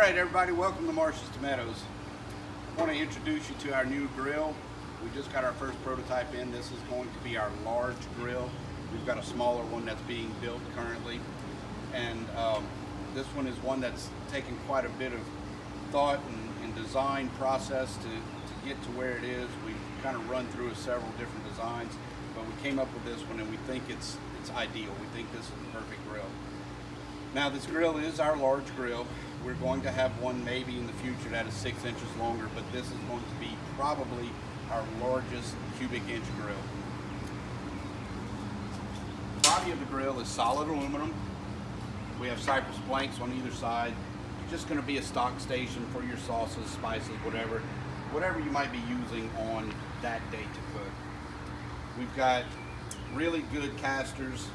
Alright everybody, welcome to Marshes to Meadows. I want to introduce you to our new grill. We just got our first prototype in. This is going to be our large grill. We've got a smaller one that's being built currently. And this one is one that's taken quite a bit of thought and design process to get to where it is. We've kind of run through several different designs, but we came up with this one and we think it's ideal. We think this is the perfect grill. Now this grill is our large grill. We're going to have one maybe in the future that is 6 inches longer, but this is going to be probably our largest cubic inch grill. The body of the grill is solid aluminum. We have cypress planks on either side. It's just going to be a stock station for your sauces, spices, whatever you might be using on that day to cook. We've got really good casters.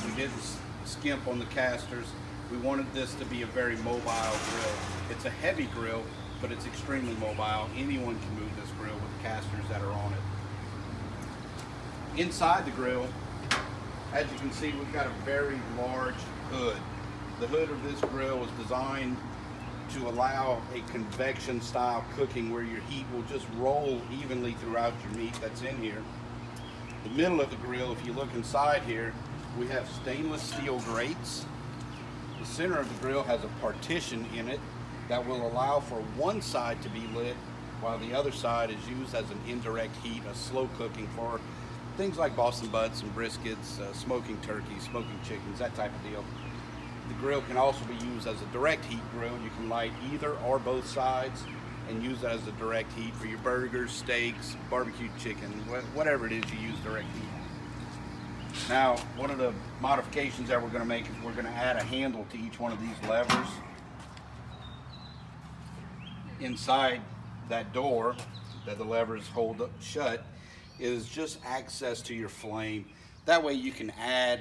We didn't skimp on the casters. We wanted this to be a very mobile grill. It's a heavy grill, but it's extremely mobile. Anyone can move this grill with the casters that are on it. Inside the grill, as you can see, we've got a very large hood. The hood of this grill was designed to allow a convection style cooking where your heat will just roll evenly throughout your meat that's in here. The middle of the grill, if you look inside here, we have stainless steel grates. The center of the grill has a partition in it that will allow for one side to be lit while the other side is used as an indirect heat, a slow cooking for things like Boston butts and briskets, smoking turkeys, smoking chickens, that type of deal. The grill can also be used as a direct heat grill. You can light either or both sides and use it as a direct heat for your burgers, steaks, barbecued chicken, whatever it is you use direct heat. Now, one of the modifications that we're going to make is we're going to add a handle to each one of these levers. Inside that door that the levers hold up shut is just access to your flame. That way you can add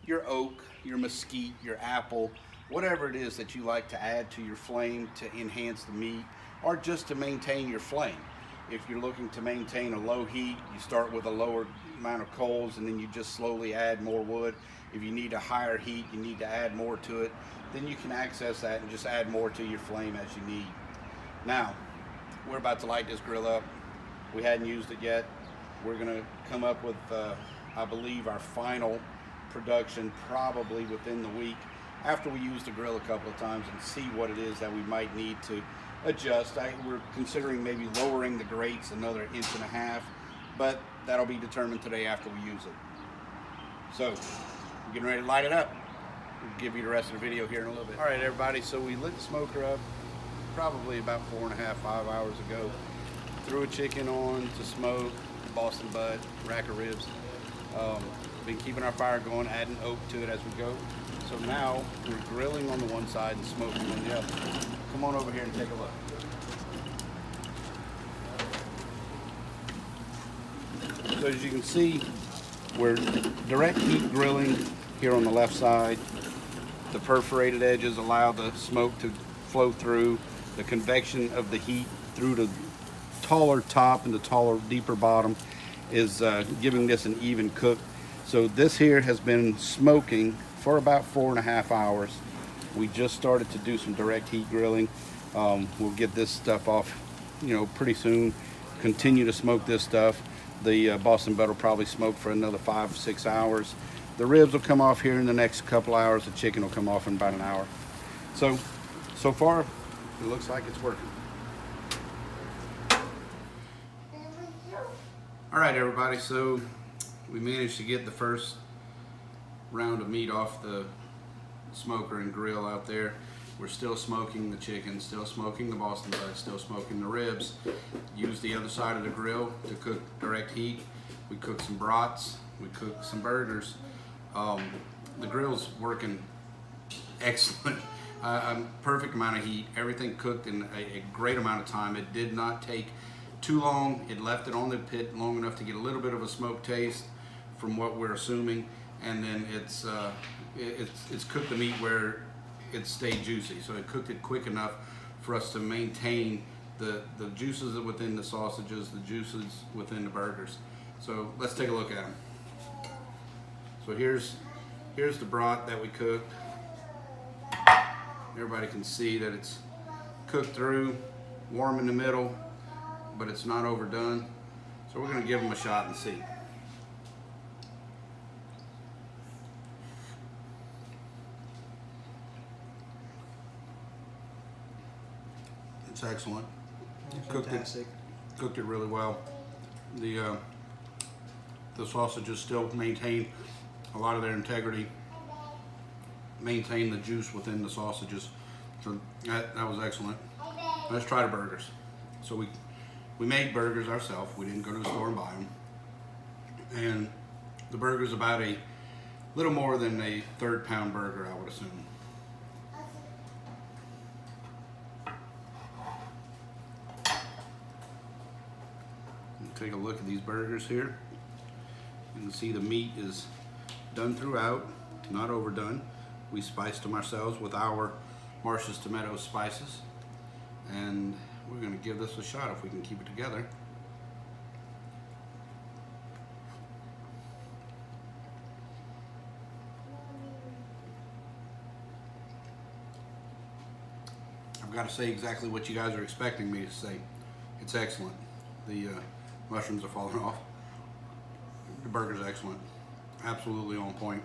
your oak, your mesquite, your apple, whatever it is that you like to add to your flame to enhance the meat or just to maintain your flame. If you're looking to maintain a low heat, you start with a lower amount of coals and then you just slowly add more wood. If you need a higher heat, you need to add more to it, then you can access that and just add more to your flame as you need. Now, we're about to light this grill up. We hadn't used it yet. We're gonna come up with, I believe, our final production probably within the week after we use the grill a couple of times and see what it is that we might need to adjust. We're considering maybe lowering the grates another 1.5 inches, but that'll be determined today after we use it. So, we're getting ready to light it up. We'll give you the rest of the video here in a little bit. All right, everybody, so we lit the smoker up probably about 4.5, 5 hours ago. Threw a chicken on to smoke, Boston butt, rack of ribs. Been keeping our fire going, adding oak to it as we go. So now we're grilling on the one side and smoking on the other. Come on over here and take a look. So as you can see, we're direct heat grilling here on the left side. The perforated edges allow the smoke to flow through. The convection of the heat through the taller top and the taller, deeper bottom is giving this an even cook. So this here has been smoking for about 4.5 hours. We just started to do some direct heat grilling. We'll get this stuff off, pretty soon. Continue to smoke this stuff. The Boston butt will probably smoke for another 5-6 hours. The ribs will come off here in the next couple hours. The chicken will come off in about an hour. So far, it looks like it's working. All right, everybody, so we managed to get the first round of meat off the smoker and grill out there. We're still smoking the chicken, still smoking the Boston butt, still smoking the ribs. Use the other side of the grill to cook direct heat. We cooked some brats, we cooked some burgers. The grill's working excellent. Perfect amount of heat. Everything cooked in a great amount of time. It did not take too long. It left it on the pit long enough to get a little bit of a smoke taste from what we're assuming, and then it's cooked the meat where it stayed juicy. So it cooked it quick enough for us to maintain the juices within the sausages, the juices within the burgers. So let's take a look at them. So here's the brat that we cooked. Everybody can see that it's cooked through, warm in the middle, but it's not overdone. So we're gonna give them a shot and see. It's excellent. Fantastic. Cooked it really well. The sausages still maintain a lot of their integrity, maintain the juice within the sausages. So that was excellent. Let's try the burgers. So we made burgers ourselves. We didn't go to the store and buy them. And the burger's about a little more than a 1/3 pound burger, I would assume. Take a look at these burgers here. You can see the meat is done throughout, not overdone. We spiced them ourselves with our Marshes to Meadows spices. And we're gonna give this a shot if we can keep it together. I've got to say exactly what you guys are expecting me to say. It's excellent. The mushrooms are falling off. The burger's excellent. Absolutely on point.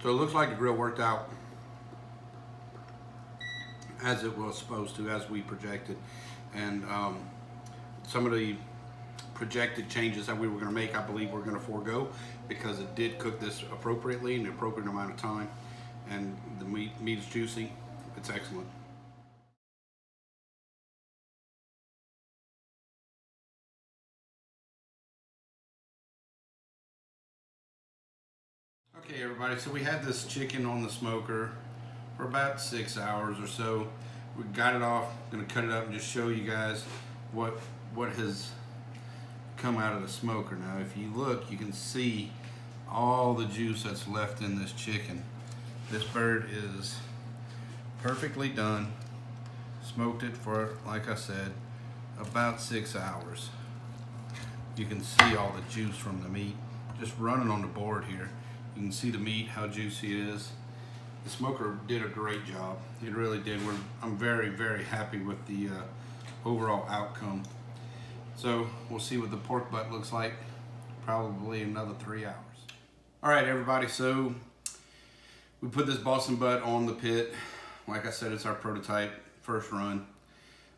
So it looks like the grill worked out as it was supposed to, as we projected. And some of the projected changes that we were going to make, I believe we're going to forego, because it did cook this appropriately in the appropriate amount of time. And the meat is juicy. It's excellent. Okay everybody, so we had this chicken on the smoker for about 6 hours or so. We got it off, gonna cut it up and just show you guys what has come out of the smoker. Now if you look, you can see all the juice that's left in this chicken. This bird is perfectly done. Smoked it for, like I said, about 6 hours. You can see all the juice from the meat just running on the board here. You can see the meat, how juicy it is. The smoker did a great job. It really did. I'm very, very happy with the overall outcome. So we'll see what the pork butt looks like, probably another 3 hours. All right, everybody, so we put this Boston butt on the pit. Like I said, it's our prototype, first run.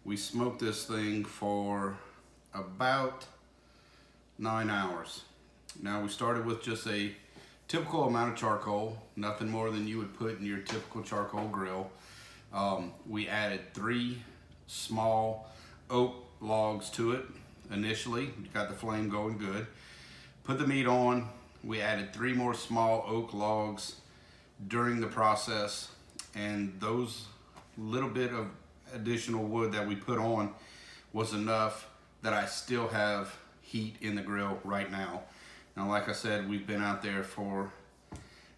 We smoked this thing for about 9 hours. Now we started with just a typical amount of charcoal, nothing more than you would put in your typical charcoal grill. We added 3 small oak logs to it initially, got the flame going good. Put the meat on, we added 3 more small oak logs during the process, and those little bit of additional wood that we put on was enough that I still have heat in the grill right now. Now, like I said, we've been out there for,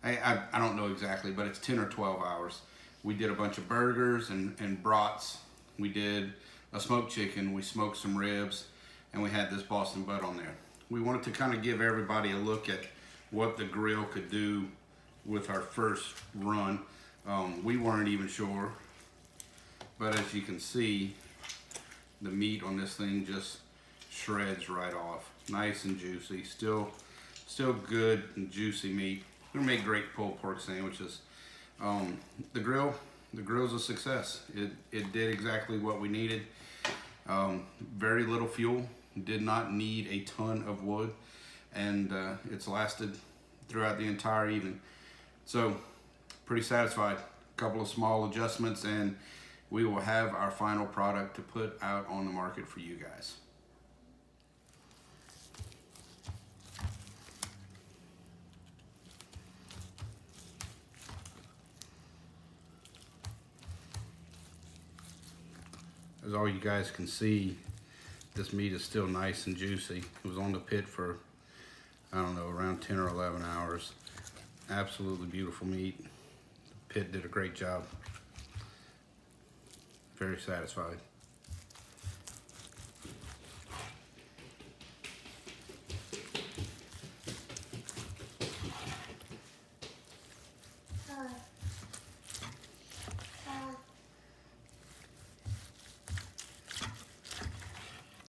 I don't know exactly, but it's 10 or 12 hours. We did a bunch of burgers and brats. We did a smoked chicken, we smoked some ribs, and we had this Boston butt on there. We wanted to kind of give everybody a look at what the grill could do with our first run. We weren't even sure, but as you can see, the meat on this thing just shreds right off. Nice and juicy, still good and juicy meat. We're gonna make great pulled pork sandwiches. The grill's a success. It did exactly what we needed. Very little fuel, did not need a ton of wood, and it's lasted throughout the entire evening. So pretty satisfied. A couple of small adjustments and we will have our final product to put out on the market for you guys. As all you guys can see, this meat is still nice and juicy. It was on the pit for, I don't know, around 10 or 11 hours. Absolutely beautiful meat. The pit did a great job. Very satisfied.